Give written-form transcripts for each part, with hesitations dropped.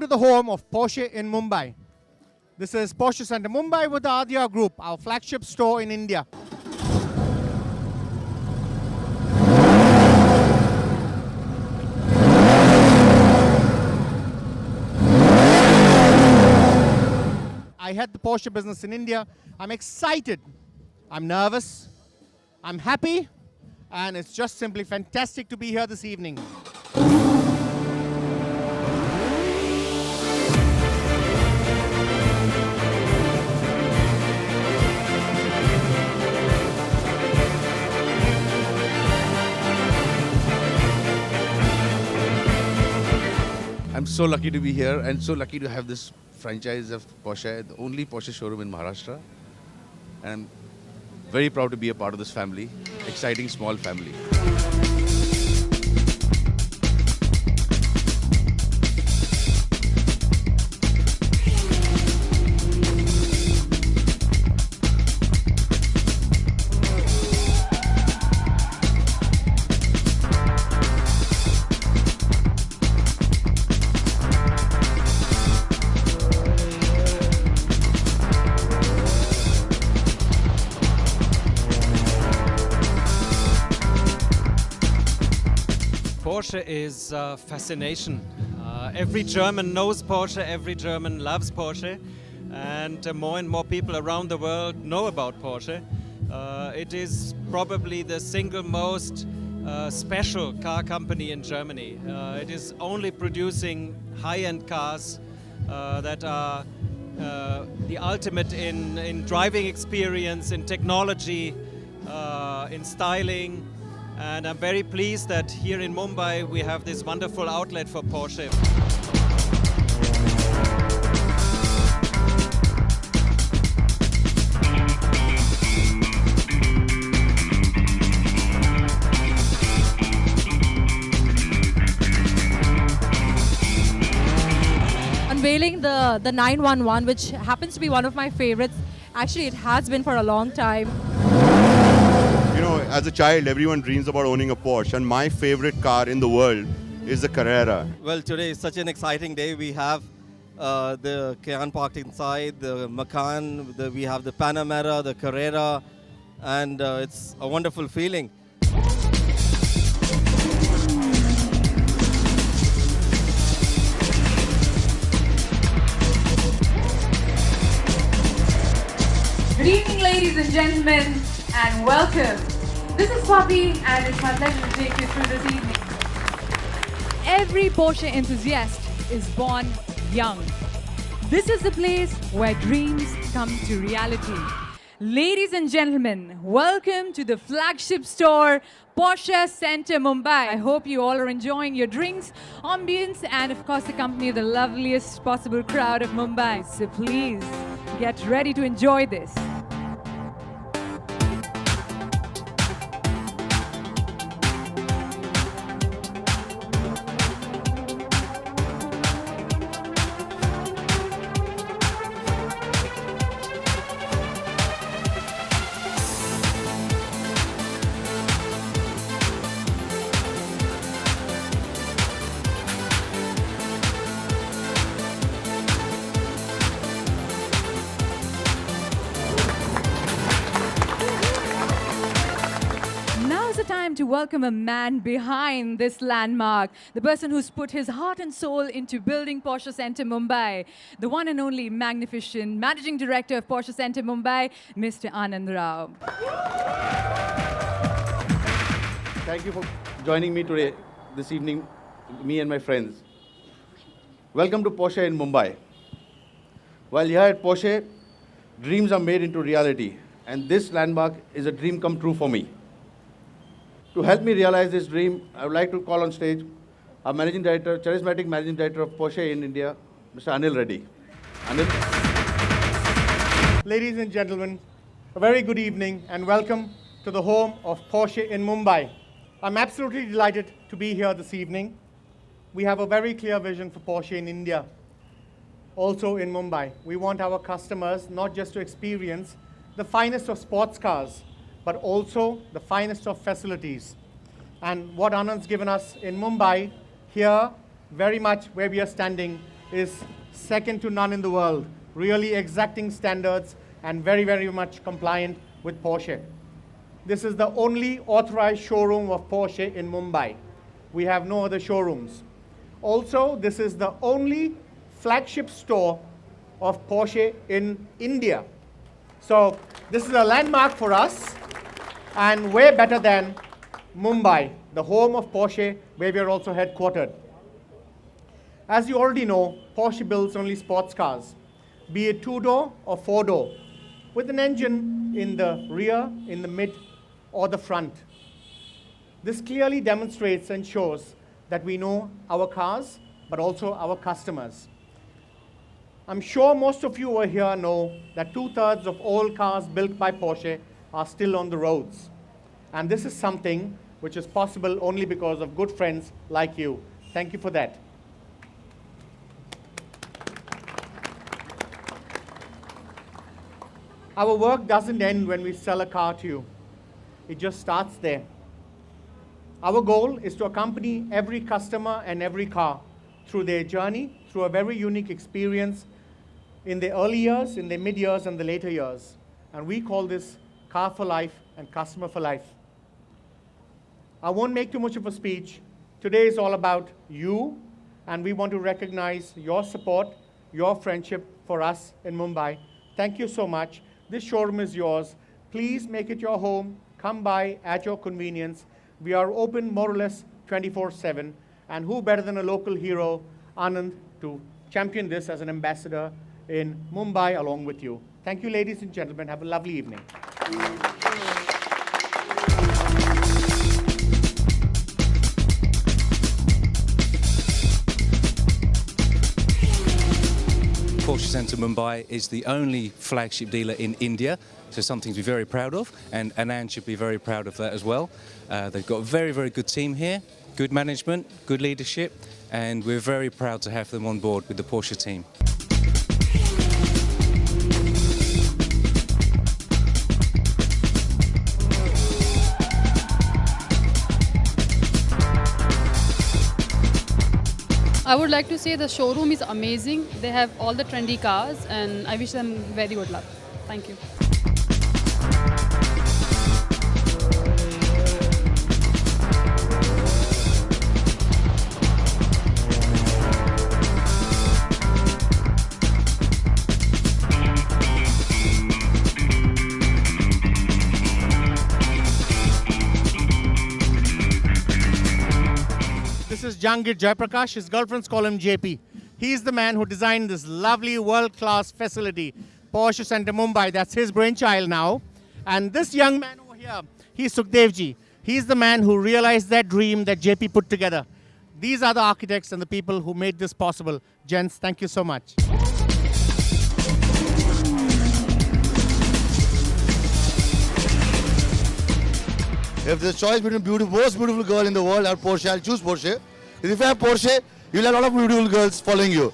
the home of Porsche in Mumbai. This is Porsche Center Mumbai with the Adya Group, our flagship store in India. I head the Porsche business in India. I'm excited. I'm nervous. I'm happy. And it's just simply fantastic to be here this evening. I'm so lucky to be here and so lucky to have this franchise of Porsche, the only Porsche showroom in Maharashtra. And I'm very proud to be a part of this family, exciting small family. Porsche is fascination. Every German knows Porsche, every German loves Porsche, and more people around the world know about Porsche. It is probably the single most special car company in Germany. It is only producing high-end cars that are the ultimate in driving experience, in technology, in styling. And I'm very pleased that here in Mumbai we have this wonderful outlet for Porsche. Unveiling the 911, which happens to be one of my favorites. Actually, it has been for a long time. You know, as a child, everyone dreams about owning a Porsche, and my favorite car in the world is the Carrera. Well, today is such an exciting day. We have the Cayenne parked inside, the Macan, we have the Panamera, the Carrera, and it's a wonderful feeling. Good evening, ladies and gentlemen, and welcome. This is Swati, and it's my pleasure to take you through this evening. Every Porsche enthusiast is born young. This is the place where dreams come to reality. Ladies and gentlemen, welcome to the flagship store, Porsche Center Mumbai. I hope you all are enjoying your drinks, ambience, and of course the company of the loveliest possible crowd of Mumbai. So please, get ready to enjoy this. Time to welcome a man behind this landmark, the person who's put his heart and soul into building Porsche Center Mumbai, the one and only magnificent Managing Director of Porsche Center Mumbai, Mr. Anand Rao. Thank you for joining me today, this evening, me and my friends. Welcome to Porsche in Mumbai. While here at Porsche, dreams are made into reality, and this landmark is a dream come true for me. To help me realize this dream, I would like to call on stage our Managing Director, Charismatic Managing Director of Porsche in India, Mr. Anil Reddy. Anil. Ladies and gentlemen, a very good evening and welcome to the home of Porsche in Mumbai. I'm absolutely delighted to be here this evening. We have a very clear vision for Porsche in India, also in Mumbai. We want our customers not just to experience the finest of sports cars, but also the finest of facilities. And what Anand's given us in Mumbai, here, very much where we are standing, is second to none in the world, really exacting standards and very, very much compliant with Porsche. This is the only authorized showroom of Porsche in Mumbai. We have no other showrooms. Also, this is the only flagship store of Porsche in India. So this is a landmark for us and way better than Mumbai, the home of Porsche, where we are also headquartered. As you already know, Porsche builds only sports cars, be it two-door or four-door, with an engine in the rear, in the mid, or the front. This clearly demonstrates and shows that we know our cars, but also our customers. I'm sure most of you over here know that 2/3 of all cars built by Porsche are still on the roads. And this is something which is possible only because of good friends like you. Thank you for that. Our work doesn't end when we sell a car to you. It just starts there. Our goal is to accompany every customer and every car through their journey, through a very unique experience in the early years, in the mid years, and the later years. And we call this Car for Life and Customer for Life. I won't make too much of a speech. Today is all about you, and we want to recognize your support, your friendship for us in Mumbai. Thank you so much. This showroom is yours. Please make it your home. Come by at your convenience. We are open more or less 24/7. And who better than a local hero, Anand, to champion this as an ambassador in Mumbai along with you. Thank you, ladies and gentlemen. Have a lovely evening. Porsche Centre Mumbai is the only flagship dealer in India, so something to be very proud of, and Anand should be very proud of that as well. They've got a very, very good team here, good management, good leadership, and we're very proud to have them on board with the Porsche team. I would like to say the showroom is amazing. They have all the trendy cars and I wish them very good luck. Thank you. This is Jangir Jaiprakash. His girlfriends call him JP. He's the man who designed this lovely world-class facility, Porsche Centre Mumbai. That's his brainchild now. And this young man over here, he's Sukhdevji. He's the man who realized that dream that JP put together. These are the architects and the people who made this possible. Gents, thank you so much. If there's a choice between most beautiful girl in the world or Porsche, I'll choose Porsche. If you have Porsche, you'll have a lot of beautiful girls following you.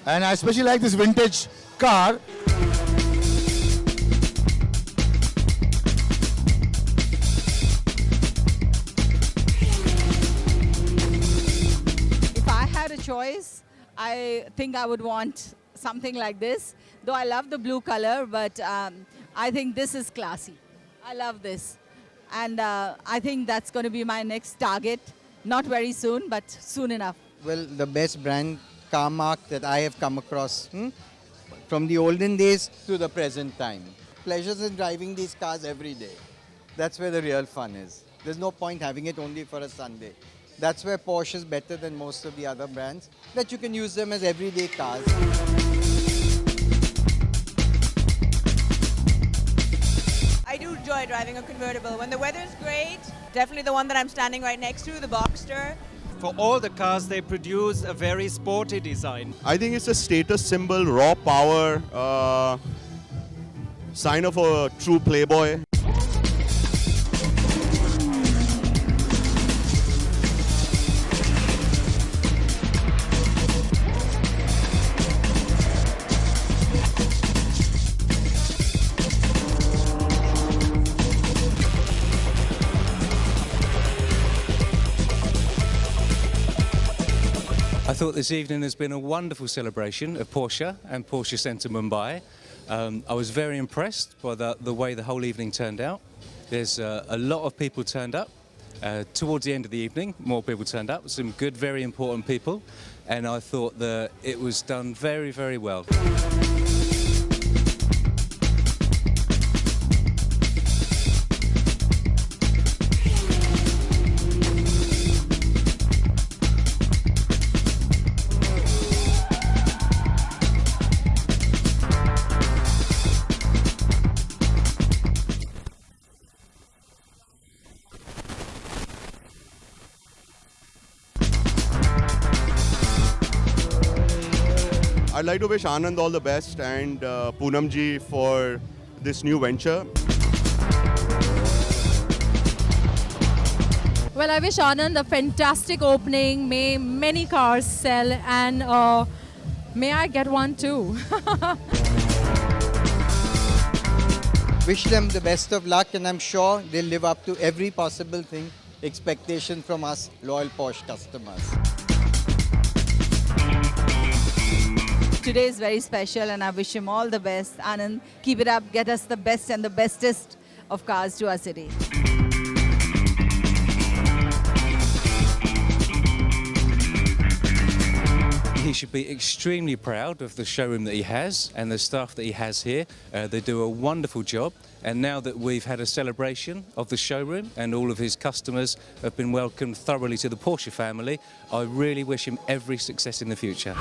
And I especially like this vintage car. If I had a choice, I think I would want something like this. Though I love the blue color, but I think this is classy. I love this. And I think that's going to be my next target. Not very soon, but soon enough. Well, the best brand car mark that I have come across from the olden days to the present time. Pleasures in driving these cars every day. That's where the real fun is. There's no point having it only for a Sunday. That's where Porsche is better than most of the other brands, that you can use them as everyday cars. I do enjoy driving a convertible. When the weather's great, definitely the one that I'm standing right next to, the Boxster. For all the cars, they produce a very sporty design. I think it's a status symbol, raw power, sign of a true playboy. I thought this evening has been a wonderful celebration of Porsche and Porsche Centre Mumbai. I was very impressed by the way the whole evening turned out. There's a lot of people turned up. Towards the end of the evening, more people turned up, some good, very important people, and I thought that it was done very, very well. I'd like to wish Anand all the best and Poonam ji for this new venture. Well, I wish Anand a fantastic opening. May many cars sell, and may I get one too. Wish them the best of luck, and I'm sure they'll live up to every possible thing, expectation from us loyal Porsche customers. Today is very special, and I wish him all the best. Anand, keep it up. Get us the best and the bestest of cars to our city. He should be extremely proud of the showroom that he has and the staff that he has here. They do a wonderful job, and now that we've had a celebration of the showroom and all of his customers have been welcomed thoroughly to the Porsche family, I really wish him every success in the future.